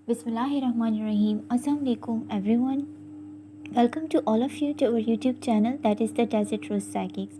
Bismillahirrahmanirrahim. Assalamu alaikum everyone. Welcome to all of you to our YouTube channel that is the Desert Rose Psychics.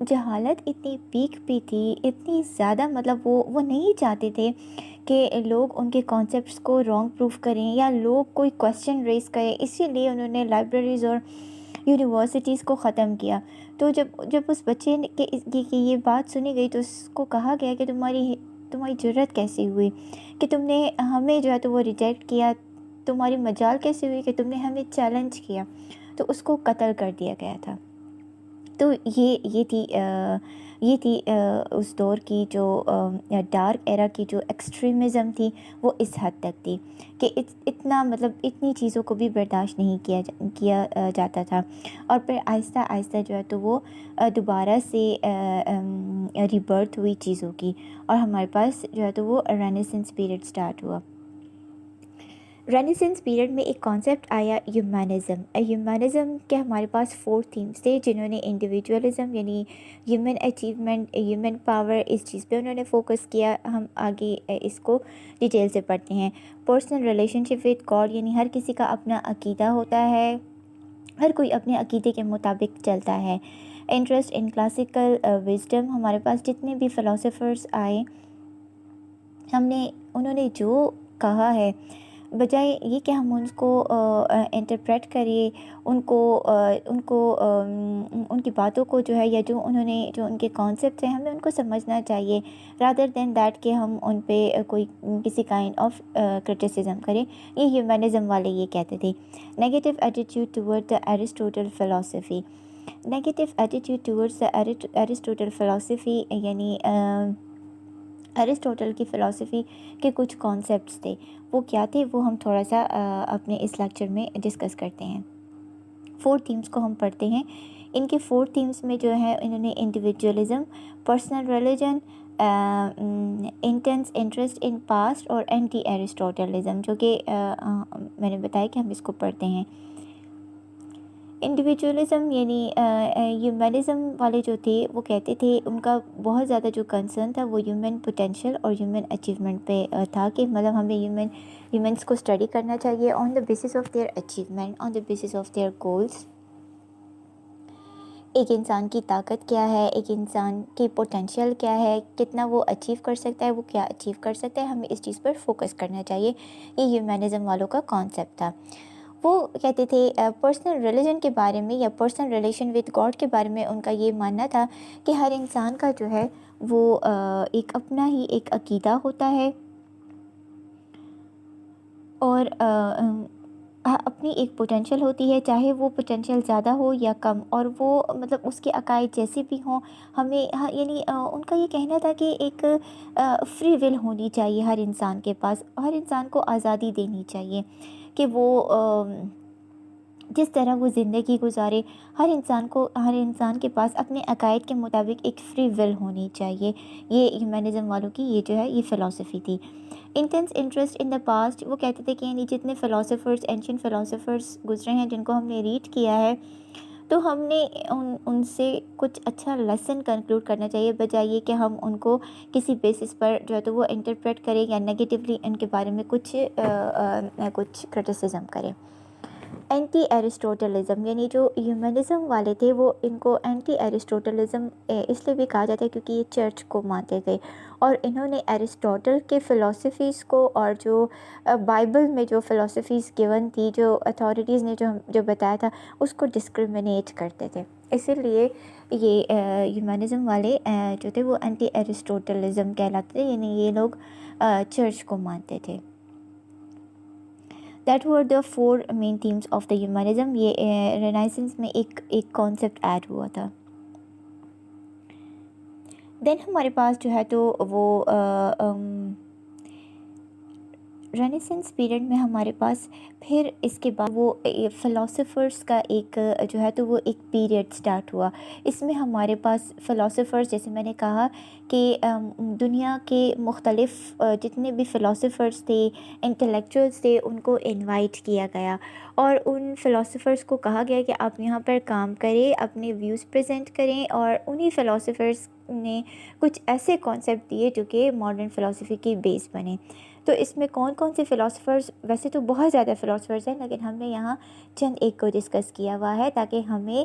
جہالت اتنی pack پہ تھی، اتنی زیادہ، مطلب وہ نہیں چاہتے تھے کہ لوگ ان کے کانسیپٹس کو رانگ پروف کریں یا لوگ کوئی کویسچن ریز کریں، اسی لیے انہوں نے لائبریریز اور یونیورسٹیز کو ختم کیا۔ تو جب اس بچے کی یہ بات سنی گئی تو اس کو کہا گیا کہ تمہاری جرت کیسی ہوئی کہ تم نے ہمیں جو ہے تو وہ ریجیکٹ کیا، تمہاری مجال کیسے ہوئی کہ تم نے ہمیں چیلنج کیا، تو اس کو قتل کر دیا گیا تھا۔ تو یہ تھی اس دور کی جو ڈارک ایرا کی جو ایکسٹریمزم تھی، وہ اس حد تک تھی کہ اتنا، مطلب اتنی چیزوں کو بھی برداشت نہیں کیا جاتا تھا۔ اور پھر آہستہ آہستہ جو ہے تو وہ دوبارہ سے ریبرتھ ہوئی چیزوں کی، اور ہمارے پاس جو ہے تو وہ رینیسنس پیریڈ سٹارٹ ہوا۔ رینیسنس پیریڈ میں ایک کانسیپٹ آیا ہیومنزم کے ہمارے پاس 4 تھیمز تھے، جنہوں نے انڈیویجولزم یعنی ہیومن اچیومنٹ، ہیومن پاور، اس چیز پہ انہوں نے فوکس کیا۔ ہم آگے اس کو ڈیٹیل سے پڑھتے ہیں۔ Personal relation ship with God, یعنی ہر کسی کا اپنا عقیدہ ہوتا ہے، ہر کوئی اپنے عقیدے کے مطابق چلتا ہے۔ انٹرسٹ ان کلاسیکل وزڈم، ہمارے پاس جتنے بھی فلاسفرز آئے، انہوں نے جو کہا ہے، بجائے یہ کہ ہم ان کو انٹرپریٹ کریں، ان کی باتوں کو جو ہے، یا جو ان کے کانسیپٹ ہیں، ہمیں ان کو سمجھنا چاہیے، رادر دین دیٹ کہ ہم ان پہ کوئی کسی کائنڈ آف کرٹیسزم کریں۔ یہ ہیومنزم والے یہ کہتے تھے۔ Negative attitude toward the Aristotle philosophy, negative attitude towards the Aristotle philosophy, یعنی ایرسٹوٹل کی فلاسفی کے کچھ کانسیپٹس تھے، وہ کیا تھے وہ ہم تھوڑا سا اپنے اس لیکچر میں ڈسکس کرتے ہیں۔ 4 تھیمز کو ہم پڑھتے ہیں۔ ان کے 4 تھیمز میں جو ہے انہوں نے individualism, personal religion, intense interest in past اور اینٹی ایرسٹوٹلزم، جو کہ میں نے بتایا کہ ہم اس کو پڑھتے ہیں۔ انڈیویجولزم یعنی ہیومنزم والے جو تھے وہ کہتے تھے، ان کا بہت زیادہ جو کنسرن تھا وہ ہیومن پوٹینشیل اور ہیومن اچیومنٹ پہ تھا، کہ مطلب ہمیں ہیومنس کو اسٹڈی کرنا چاہیے on the basis of their achievement, on the basis of their goals. ایک انسان کی طاقت کیا ہے، ایک انسان کی پوٹینشیل کیا ہے، کتنا وہ اچیو کر سکتا ہے، وہ کیا اچیو کر سکتا ہے، ہمیں اس چیز پر فوکس کرنا چاہیے۔ یہ ہیومنزم والوں کا کانسیپٹ تھا۔ وہ کہتے تھے پرسنل ریلیجن کے بارے میں یا پرسنل ریلیشن وتھ گاڈ کے بارے میں ان کا یہ ماننا تھا کہ ہر انسان کا جو ہے وہ ایک اپنا ہی ایک عقیدہ ہوتا ہے، اور اپنی ایک پوٹینشیل ہوتی ہے، چاہے وہ پوٹینشیل زیادہ ہو یا کم، اور وہ مطلب اس کے عقائد جیسے بھی ہوں، ہمیں یعنی ان کا یہ کہنا تھا کہ ایک فری ول ہونی چاہیے ہر انسان کے پاس، ہر انسان کو آزادی دینی چاہیے کہ وہ جس طرح وہ زندگی گزارے، ہر انسان کے پاس اپنے عقائد کے مطابق ایک فری ول ہونی چاہیے۔ یہ ہیومنزم والوں کی یہ جو ہے یہ فلاسفی تھی۔ Intense interest in the past, وہ کہتے تھے کہ یعنی جتنے فلاسفرز، اینشنٹ فلاسفرز گزرے ہیں جن کو ہم نے ریڈ کیا ہے، تو ہم نے ان سے کچھ اچھا لیسن کنکلوڈ کرنا چاہیے، بجائے یہ کہ ہم ان کو کسی بیسس پر جو ہے تو وہ انٹرپریٹ کریں یا نیگیٹیولی ان کے بارے میں کچھ کرٹیسزم کریں۔ اینٹی ایرسٹوٹلزم، یعنی جو ہیومنزم والے تھے وہ ان کو اینٹی ایرسٹوٹلزم اس لیے بھی کہا جاتا ہے کیونکہ یہ چرچ کو مانتے تھے، اور انہوں نے ایرسٹوٹل کے فلاسفیز کو اور جو بائبل میں جو فلاسفیز گیون تھی، جو اتھارٹیز نے جو بتایا تھا، اس کو ڈسکریمنیٹ کرتے تھے، اسی لیے یہ ہیومنزم والے جو تھے وہ اینٹی ایرسٹوٹلزم کہلاتے تھے، یعنی یہ لوگ چرچ کو مانتے تھے۔ That were the 4 main themes of the humanism۔ یہ رینائسنس میں ایک کانسیپٹ ایڈ ہوا تھا۔ دین ہمارے پاس جو ہے تو وہ رینیسنس پیریڈ میں ہمارے پاس پھر اس کے بعد وہ فلاسفرز کا ایک جو ہے تو وہ ایک پیریڈ سٹارٹ ہوا۔ اس میں ہمارے پاس فلاسفرز، جیسے میں نے کہا کہ دنیا کے مختلف جتنے بھی فلاسفرز تھے، انٹلیکچوئلز تھے، ان کو انوائٹ کیا گیا، اور ان فلاسفرز کو کہا گیا کہ آپ یہاں پر کام کریں، اپنے ویوز پریزنٹ کریں، اور انہی فلاسفرز نے کچھ ایسے کانسیپٹ دیے جو کہ ماڈرن فلاسفی کی بیس بنے۔ تو اس میں کون کون سے فلاسفرز، ویسے تو بہت زیادہ فلاسفرز ہیں لیکن ہم نے یہاں چند ایک کو ڈسکس کیا ہوا ہے تاکہ ہمیں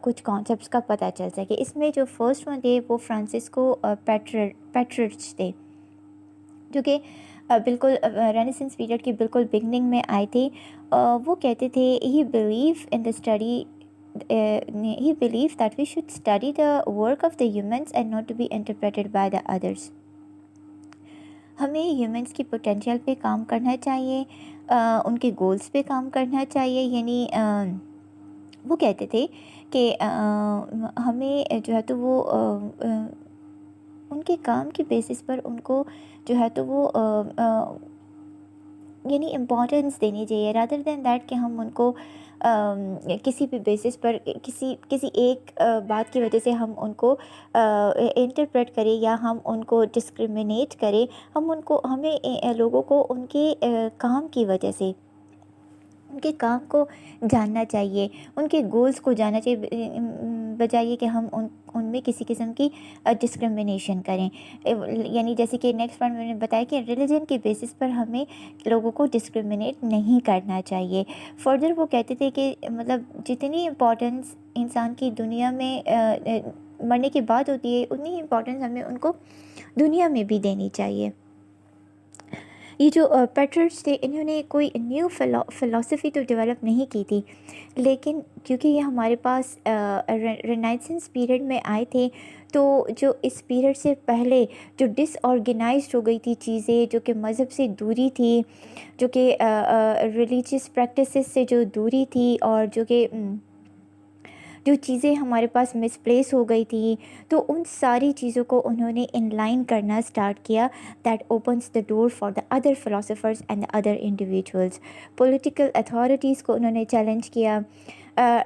کچھ کانسیپٹس کا پتہ چل سکے. اس میں جو فرسٹ ون تھے وہ فرانسسکو پیٹررچ تھے، جو کہ بالکل رینیسنس پیریڈ کی بالکل بگننگ میں آئے تھے. وہ کہتے تھے ہی believed that we should study the work of the humans and not to be interpreted by the others. ہمیں ہیومنس کی پوٹینشیل پہ کام کرنا چاہیے، ان کے گولز پہ کام کرنا چاہیے. یعنی وہ کہتے تھے کہ ہمیں جو ہے تو وہ ان کے کام کی بیسس پر ان کو جو ہے تو وہ یعنی امپورٹنس دینی چاہیے، رادر دین دیٹ کہ ہم ان کو کسی بھی بیسس پر کسی ایک بات کی وجہ سے ہم ان کو انٹرپریٹ کریں یا ہم ان کو ڈسکریمنیٹ کریں. ہمیں لوگوں کو ان کے کام کی وجہ سے ان کے کام کو جاننا چاہیے، ان کے گولز کو جاننا چاہیے، بجائے کہ ہم ان میں کسی قسم کی ڈسکرمنیشن کریں. یعنی جیسے کہ نیکسٹ پوائنٹ میں نے بتایا کہ ریلیجن کے بیسس پر ہمیں لوگوں کو ڈسکرمنیٹ نہیں کرنا چاہیے. فردر وہ کہتے تھے کہ مطلب جتنی امپورٹنس انسان کی دنیا میں مرنے کے بعد ہوتی ہے اتنی امپورٹنس ہمیں ان کو دنیا میں بھی دینی چاہیے. یہ جو پیٹررچ تھے انہوں نے کوئی نیو فلاسفی تو ڈیولپ نہیں کی تھی، لیکن کیونکہ یہ ہمارے پاس رینیسنس پیریڈ میں آئے تھے تو جو اس پیریڈ سے پہلے جو ڈس آرگنائزڈ ہو گئی تھی چیزیں، جو کہ مذہب سے دوری تھی، جو کہ ریلیجیس پریکٹسز سے جو دوری تھی، اور جو چیزیں ہمارے پاس مس پلیس ہو گئی تھی، تو ان ساری چیزوں کو انہوں نے ان لائن کرنا سٹارٹ کیا. That opens the door for the other philosophers and the other individuals. Political authorities کو انہوں نے چیلنج کیا.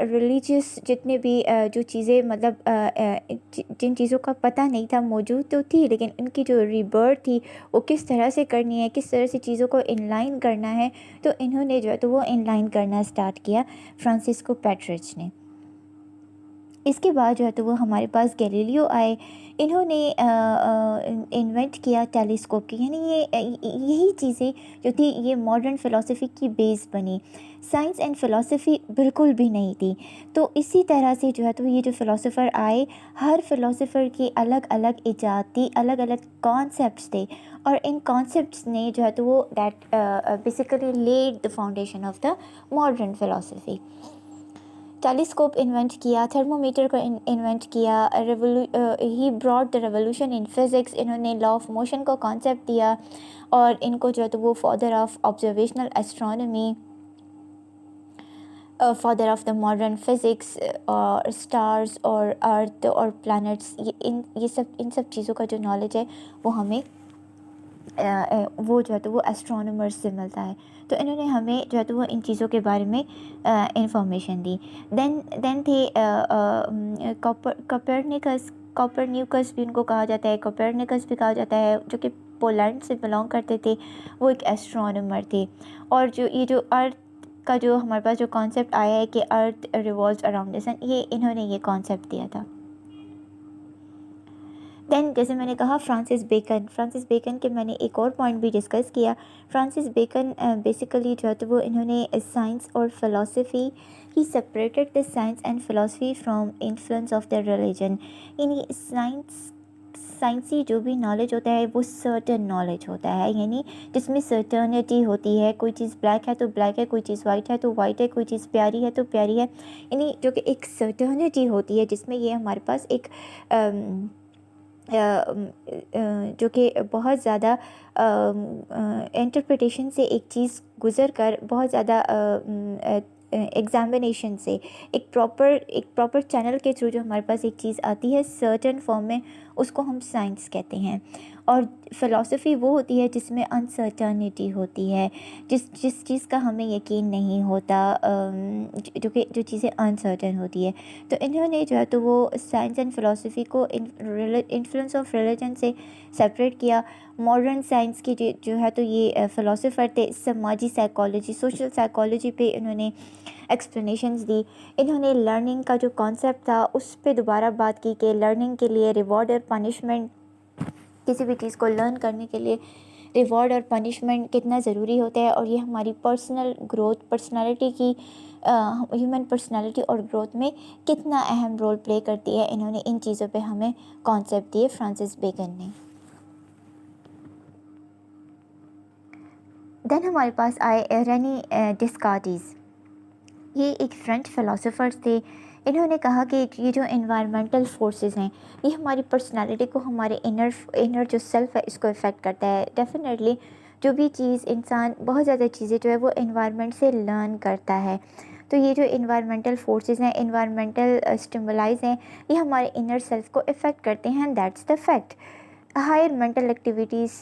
ریلیجیس جتنے بھی جو چیزیں مطلب جن چیزوں کا پتہ نہیں تھا موجود تو تھی، لیکن ان کی جو ریبرتھ تھی وہ کس طرح سے کرنی ہے، کس طرح سے چیزوں کو ان لائن کرنا ہے، تو انہوں نے جو ہے تو وہ ان لائن کرنا سٹارٹ کیا فرانسسکو پیٹررچ نے. اس کے بعد جو ہے تو وہ ہمارے پاس گیلیلیو آئے. انہوں نے انوینٹ کیا ٹیلیسکوپ کی. یعنی یہی چیزیں جو تھی یہ ماڈرن فلاسفی کی بیس بنی. سائنس اینڈ فلاسفی بالکل بھی نہیں تھی. تو اسی طرح سے جو ہے تو یہ جو فلاسفر آئے، ہر فلاسفر کی الگ الگ ایجاد تھی، الگ الگ کانسیپٹس تھے، اور ان کانسیپٹس نے جو ہے تو وہ that basically lead the foundation of the modern philosophy. Telescope invent کیا، تھرمومیٹر کو انوینٹ کیا، ہی brought the revolution in physics. انہوں نے لا آف موشن کو کانسیپٹ دیا، اور ان کو جو ہے تو وہ father of observational astronomy, father of the modern physics, اور اسٹارز اور ارتھ اور پلانٹس، ان سب چیزوں کا جو نالج ہے وہ ہمیں وہ جو ہے تو وہ ایسٹرونومرز سے ملتا ہے. تو انہوں نے ہمیں جو ہے تو وہ ان چیزوں کے بارے میں انفارمیشن دی. دین تھے کوپرنیکس بھی ان کو کہا جاتا ہے، کوپرنیکس بھی کہا جاتا ہے، جو کہ پولینڈ سے بلانگ کرتے تھے. وہ ایک ایسٹرونومر تھے. اور یہ جو ارتھ کا جو ہمارے پاس جو کانسیپٹ آیا ہے کہ ارتھ ریوالوز اراؤنڈ دا سن، یہ انہوں نے یہ کانسیپٹ دیا تھا. دین جیسے میں نے کہا فرانسس بیکن کے میں نے ایک اور پوائنٹ بھی ڈسکس کیا. فرانسس بیکن بیسیکلی جو ہے تو وہ انہوں نے سائنس اور philosophy, he separated the science and philosophy from influence of the religion. یعنی سائنسی جو بھی نالج ہوتا ہے وہ سرٹن نالج ہوتا ہے، یعنی جس میں سرٹنٹی ہوتی ہے. کوئی چیز بلیک ہے تو بلیک ہے، کوئی چیز وائٹ ہے تو وائٹ ہے، کوئی چیز پیاری ہے تو پیاری ہے. یعنی جو کہ ایک سرٹنٹی ہوتی ہے جس میں یہ ہمارے پاس ایک جو کہ بہت زیادہ انٹرپریٹیشن سے ایک چیز گزر کر بہت زیادہ ایگزامینیشن سے ایک پراپر چینل کے تھرو جو ہمارے پاس ایک چیز آتی ہے سرٹن فارم میں، اس کو ہم سائنس کہتے ہیں. اور فلاسفی وہ ہوتی ہے جس میں انسرٹنٹی ہوتی ہے، جس چیز کا ہمیں یقین نہیں ہوتا، جو چیزیں انسرٹن ہوتی ہے. تو انہوں نے جو ہے تو وہ سائنس اینڈ فلاسفی کو انفلوئنس آف ریلیجن سے سپریٹ کیا. ماڈرن سائنس کی جو ہے تو یہ فلاسفر تھے. سماجی سائیکالوجی، سوشل سائیکالوجی پہ انہوں نے ایکسپلینیشنز دی. انہوں نے لرننگ کا جو کانسیپٹ تھا اس پہ دوبارہ بات کی کہ لرننگ کے لیے ریوارڈ اور پنشمنٹ، کسی بھی چیز کو لرن کرنے کے لیے ریوارڈ اور پنشمنٹ کتنا ضروری ہوتا ہے، اور یہ ہماری پرسنل گروتھ، پرسنالٹی کی ہیومن پرسنالٹی اور گروتھ میں کتنا اہم رول پلے کرتی ہے، انہوں نے ان چیزوں پہ ہمیں کانسیپٹ دیے فرانسس بیکن نے۔ دین ہمارے پاس آئے رینی ڈسکارٹس۔ یہ ایک فرینچ فلاسفرز تھے۔ انہوں نے کہا کہ یہ جو انوائرمنٹل فورسز ہیں یہ ہماری پرسنالٹی کو، ہمارے انر جو سیلف ہے اس کو افیکٹ کرتا ہے۔ ڈیفینیٹلی جو بھی چیز انسان، بہت زیادہ چیزیں جو ہے وہ انوائرمنٹ سے لرن کرتا ہے، تو یہ جو انوائرمنٹل فورسز ہیں، انوائرمنٹل اسٹیمولائز ہیں، یہ ہمارے انر سیلف کو افیکٹ کرتے ہیں، that's the fact. Higher mental activities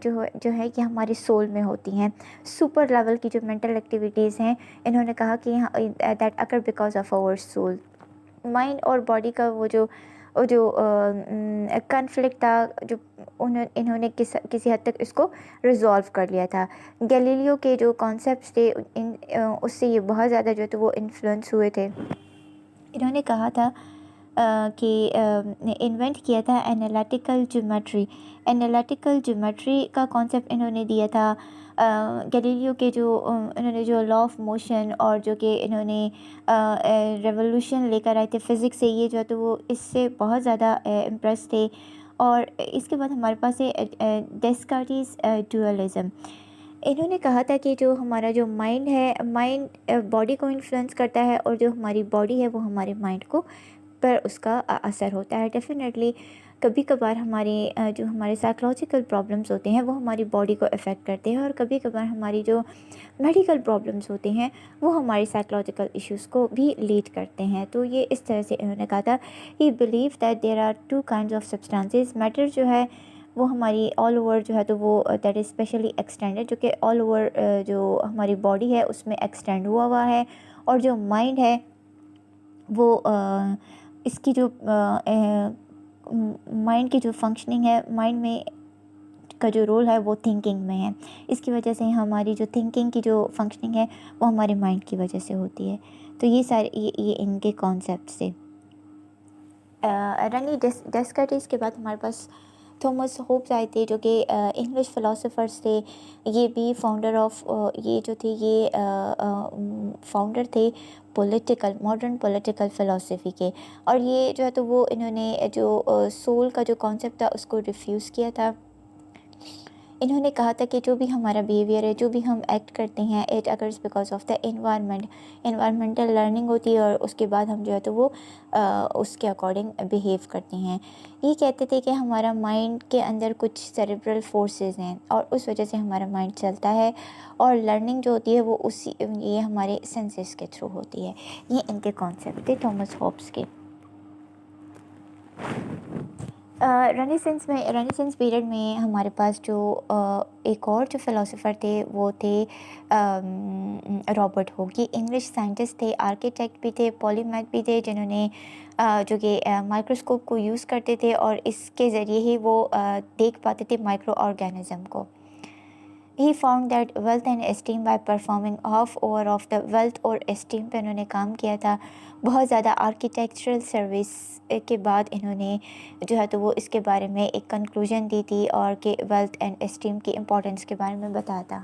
جو ہے یہ ہماری سول میں ہوتی ہیں۔ سپر لیول کی جو مینٹل ایکٹیویٹیز ہیں، انہوں نے کہا کہ that occur because of our soul. Mind اور باڈی کا وہ جو کنفلکٹ تھا، جو انہوں نے کسی حد تک اس کو ریزالو کر لیا تھا۔ گیلیلیو کے جو کانسیپٹس تھے اس سے یہ بہت زیادہ جو ہے تو وہ انفلوئنس ہوئے تھے۔ انہوں نے کہا تھا کہ انوینٹ کیا تھا انالیٹیکل جیومیٹری۔ انالیٹیکل جیومیٹری کا کانسیپٹ انہوں نے دیا تھا۔ گیلیلیو کے انہوں نے جو لا آف موشن اور جو کہ انہوں نے ریولوشن لے کر آئے تھے فزکس سے، یہ جو ہے تو وہ اس سے بہت زیادہ امپریس تھے۔ اور اس کے بعد ہمارے پاس ہے ڈیسکارٹس ڈوئلزم۔ انہوں نے کہا تھا کہ جو ہمارا جو مائنڈ ہے، مائنڈ باڈی کو انفلوئنس کرتا ہے، اور جو ہماری باڈی ہے وہ ہمارے مائنڈ کو پر اس کا اثر ہوتا ہے۔ ڈیفینیٹلی کبھی کبھار جو ہمارے سائیکولوجیکل پرابلمس ہوتے ہیں وہ ہماری باڈی کو افیکٹ کرتے ہیں، اور کبھی کبھار ہماری جو میڈیکل پرابلمس ہوتے ہیں وہ ہماری سائیکولوجیکل ایشوز کو بھی لیڈ کرتے ہیں۔ تو یہ اس طرح سے انہوں نے کہا تھا، he believe that there are two kinds of substances. Matter جو ہے وہ ہماری آل اوور جو ہے تو وہ دیٹ از اسپیشلی ایکسٹینڈڈ، جو کہ آل اوور جو ہماری باڈی ہے اس میں ایکسٹینڈ ہوا ہے، اور جو مائنڈ ہے وہ اس کی جو مائنڈ کی جو فنکشننگ ہے، مائنڈ میں کا جو رول ہے وہ تھنکنگ میں ہے۔ اس کی وجہ سے ہماری جو تھنکنگ کی جو فنکشننگ ہے وہ ہمارے مائنڈ کی وجہ سے ہوتی ہے۔ تو یہ سارے یہ ان کے کانسیپٹس تھے۔ رینی ڈیسکارٹس کے بعد ہمارے پاس تھامس ہوبز آئے تھے، جو کہ انگلش فلاسفرز تھے۔ یہ بھی فاؤنڈر آف یہ جو تھے یہ فاؤنڈر تھے ماڈرن پولیٹیکل فلاسفی کے، اور یہ جو ہے تو وہ انہوں نے جو سول کا جو کانسیپٹ تھا اس کو ریفیوز کیا تھا۔ انہوں نے کہا تھا کہ جو بھی ہمارا بیہیویئر ہے، جو بھی ہم ایکٹ کرتے ہیں، it occurs because of the environmental learning ہوتی ہے، اور اس کے بعد ہم جو ہے تو وہ اس کے اکارڈنگ بیہیو کرتے ہیں۔ یہ کہتے تھے کہ ہمارا مائنڈ کے اندر کچھ سیریبرل فورسز ہیں، اور اس وجہ سے ہمارا مائنڈ چلتا ہے، اور لرننگ جو ہوتی ہے وہ یہ ہمارے سینسز کے تھرو ہوتی ہے۔ یہ ان کے کانسیپٹ تھے تھامس ہوبز کے۔ رینیسنس پیریڈ میں ہمارے پاس جو ایک اور جو فلاسفر تھے وہ تھے رابرٹ ہوک۔ یہ انگلش سائنٹسٹ تھے، آرکیٹیکٹ بھی تھے، پولیمیتھ بھی تھے، جنہوں نے جو کہ مائکروسکوپ کو یوز کرتے تھے، اور اس کے ذریعے ہی وہ دیکھ پاتے تھے مائکرو آرگینزم کو۔ He found that wealth and steam by performing half over of the wealth اور اسٹیم پہ انہوں نے کام کیا تھا۔ بہت زیادہ آرکیٹیکچرل سروس کے بعد انہوں نے جو ہے تو وہ اس کے بارے میں ایک کنکلوژن دی تھی، اور کہ ویلتھ اینڈ اسٹیم کی امپورٹنس کے بارے میں بتایا تھا۔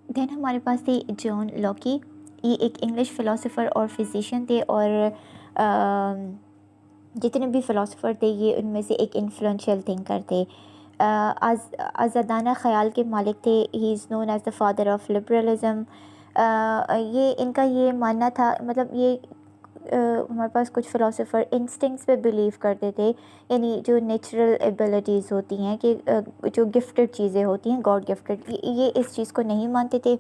دین ہمارے پاس تھے جان لاکی۔ یہ ایک انگلش فلاسفر اور فزیشین تھے، اور جتنے بھی فلاسفر تھے یہ ان میں سے ایک انفلوئنشیل تھنکر تھے۔ آزادانہ خیال کے مالک تھے۔ He is known as the father of liberalism. یہ ان کا یہ ماننا تھا، مطلب یہ ہمارے پاس کچھ فلاسفر انسٹنکٹس پہ بلیو کرتے تھے، یعنی جو نیچرل ایبلٹیز ہوتی ہیں، کہ جو گفٹڈ چیزیں ہوتی ہیں، گاڈ گفٹڈ، یہ اس چیز کو نہیں مانتے تھے۔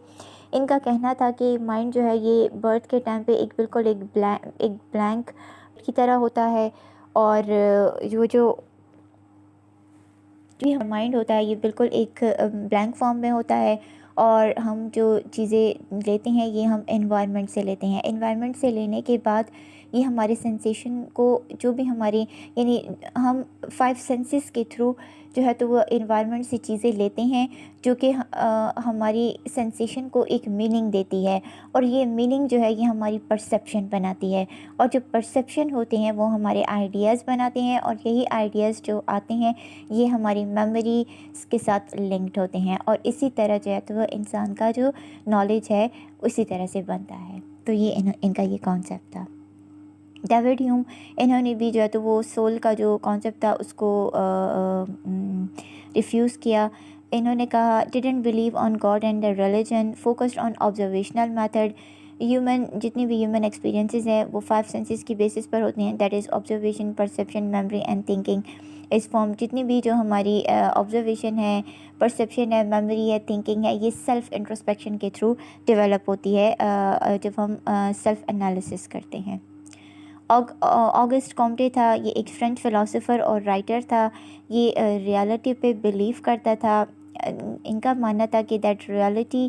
ان کا کہنا تھا کہ مائنڈ جو ہے یہ برتھ کے ٹائم پہ بالکل ایک بلینک کی طرح ہوتا ہے، اور جو مائنڈ ہوتا ہے یہ بالکل ایک بلینک فارم میں ہوتا ہے، اور ہم جو چیزیں لیتے ہیں یہ ہم انوائرمنٹ سے لیتے ہیں۔ انوائرمنٹ سے لینے کے بعد یہ ہمارے سینسیشن کو جو بھی ہماری، یعنی ہم 5 سینسز کے تھرو جو ہے تو وہ انوائرمنٹ سے چیزیں لیتے ہیں جو کہ ہماری سینسیشن کو ایک میننگ دیتی ہے، اور یہ میننگ جو ہے یہ ہماری پرسیپشن بناتی ہے، اور جو پرسیپشن ہوتے ہیں وہ ہمارے آئیڈیاز بناتے ہیں، اور یہی آئیڈیاز جو آتے ہیں یہ ہماری میموری کے ساتھ لنکڈ ہوتے ہیں، اور اسی طرح جو ہے تو وہ انسان کا جو نالج ہے اسی طرح سے بنتا ہے۔ تو یہ ان کا یہ کانسیپٹ تھا۔ ڈیوڈ ہیوم، انہوں نے بھی جو ہے تو وہ سول کا جو کانسیپٹ تھا اس کو ریفیوز کیا۔ انہوں نے کہا didn't believe on God and the religion, focused on observational method. جتنی بھی ہیومن ایکسپیرینسز ہیں وہ 5 سینسز کی بیسس پر ہوتے ہیں، that is observation, perception, memory and thinking اس فارم۔ جتنی بھی جو ہماری آبزرویشن ہے، پرسیپشن ہے، میموری ہے، تھنکنگ ہے، یہ سیلف انٹروسپیکشن کے تھرو ڈیولپ ہوتی ہے جب ہم سیلف انالیسس کرتے ہیں۔ آگسٹ کامٹے تھا، یہ ایک فرینچ فلاسفر اور رائٹر تھا۔ یہ ریالٹی پہ بلیو کرتا تھا۔ ان کا ماننا تھا کہ that reality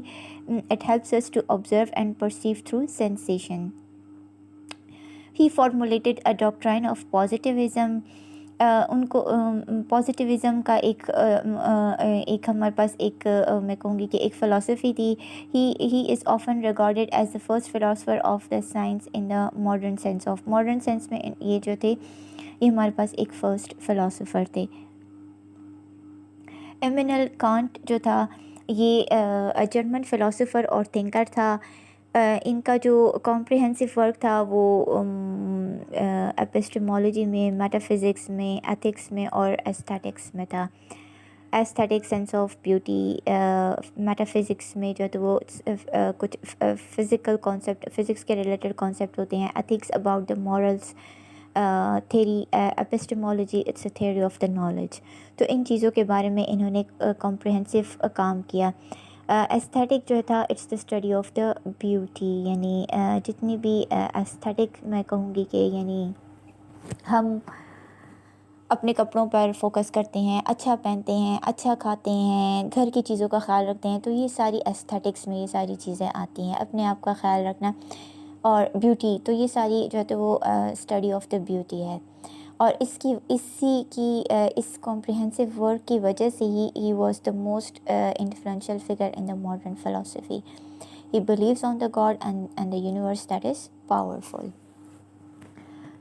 it helps us to observe and perceive through sensation. He formulated a doctrine of positivism. ان کو پازیٹیوزم کا ایک ہمارے پاس ایک میں کہوں گی کہ ایک فلاسفی تھی۔ He is often regarded as the first philosopher of the science in the modern sense, of modern sense میں یہ جو تھے یہ ہمارے پاس ایک فرسٹ فلاسفر تھے۔ ایمینل کانٹ جو تھا یہ جرمن فلاسفر اور تھنکر تھا۔ ان کا جو کمپریہنسو ورک تھا وہ ایپسٹمولوجی میں، میٹا فزکس میں، ایتھکس میں اور ایستھیٹکس میں تھا۔ Aesthetic sense of beauty, metaphysics میں جو ہے تو وہ کچھ فزیکل کانسیپٹ، فزکس کے ریلیٹڈ کانسیپٹ ہوتے ہیں۔ Ethics about the morals, theory epistemology it's a theory of the knowledge. تو ان چیزوں کے بارے میں انہوں نے کمپریہنسو کام کیا۔ ایستھیٹک جو تھا it's the study of the beauty, یعنی جتنی بھی ایستھیٹک میں کہوں گی کہ یعنی ہم اپنے کپڑوں پر فوکس کرتے ہیں، اچھا پہنتے ہیں، اچھا کھاتے ہیں، گھر کی چیزوں کا خیال رکھتے ہیں، تو یہ ساری ایستھیٹکس میں یہ ساری چیزیں آتی ہیں، اپنے آپ کا خیال رکھنا اور بیوٹی، تو یہ ساری جو ہے تو وہ اسٹڈی آف دا بیوٹی ہے۔ اور اس کمپریہنسو ورک کی وجہ سے he was the most influential figure in the modern philosophy. He believes on the God and the universe that is powerful.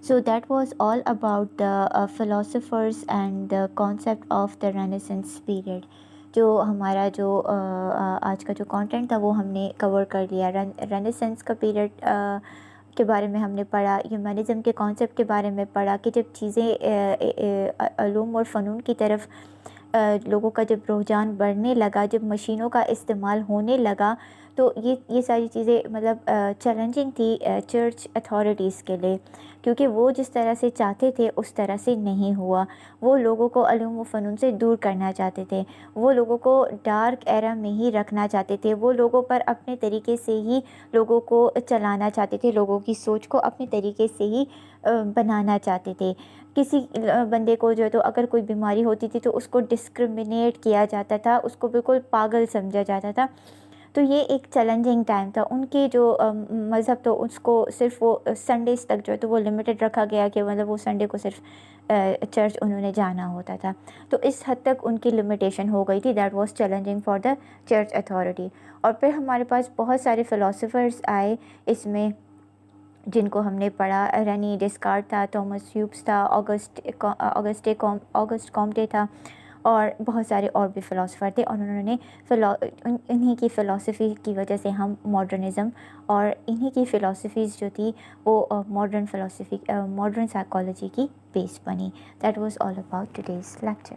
So that was all about the philosophers and the concept of the Renaissance period۔ جو ہمارا جو آج کا جو content تھا وہ ہم نے کور کر لیا۔ رینیسنس کا پیریڈ کے بارے میں ہم نے پڑھا، ہیومنزم کے کانسیپٹ کے بارے میں پڑھا کہ جب چیزیں علوم اور فنون کی طرف لوگوں کا جب رجحان بڑھنے لگا، جب مشینوں کا استعمال ہونے لگا، تو یہ ساری چیزیں مطلب چیلنجنگ تھی چرچ اتھارٹیز کے لیے، کیونکہ وہ جس طرح سے چاہتے تھے اس طرح سے نہیں ہوا۔ وہ لوگوں کو علوم و فنون سے دور کرنا چاہتے تھے، وہ لوگوں کو ڈارک ایرا میں ہی رکھنا چاہتے تھے، وہ لوگوں پر اپنے طریقے سے ہی لوگوں کو چلانا چاہتے تھے، لوگوں کی سوچ کو اپنے طریقے سے ہی بنانا چاہتے تھے۔ کسی بندے کو جو ہے تو اگر کوئی بیماری ہوتی تھی تو اس کو ڈسکرمنیٹ کیا جاتا تھا، اس کو بالکل پاگل سمجھا جاتا تھا۔ تو یہ ایک چیلنجنگ ٹائم تھا۔ ان کی جو مذہب تو اس کو صرف وہ سنڈیز تک جو ہے تو وہ لمیٹڈ رکھا گیا کہ مطلب وہ سنڈے کو صرف چرچ انہوں نے جانا ہوتا تھا، تو اس حد تک ان کی لمیٹیشن ہو گئی تھی۔ That was challenging for the church authority. اور پھر ہمارے پاس بہت سارے فلاسفرز آئے اس میں جن کو ہم نے پڑھا۔ رینی ڈیسکارٹ تھا، تومس ہیوبس تھا، آگسٹ کامٹے تھا، اور بہت سارے اور بھی فلاسفر تھے، اور انہوں نے انہی کی فلاسفی کی وجہ سے ہم ماڈرنزم اور انہی کی فلاسفیز جو تھی وہ ماڈرن سائیکالوجی کی بیس بنی۔ That was all about today's lecture.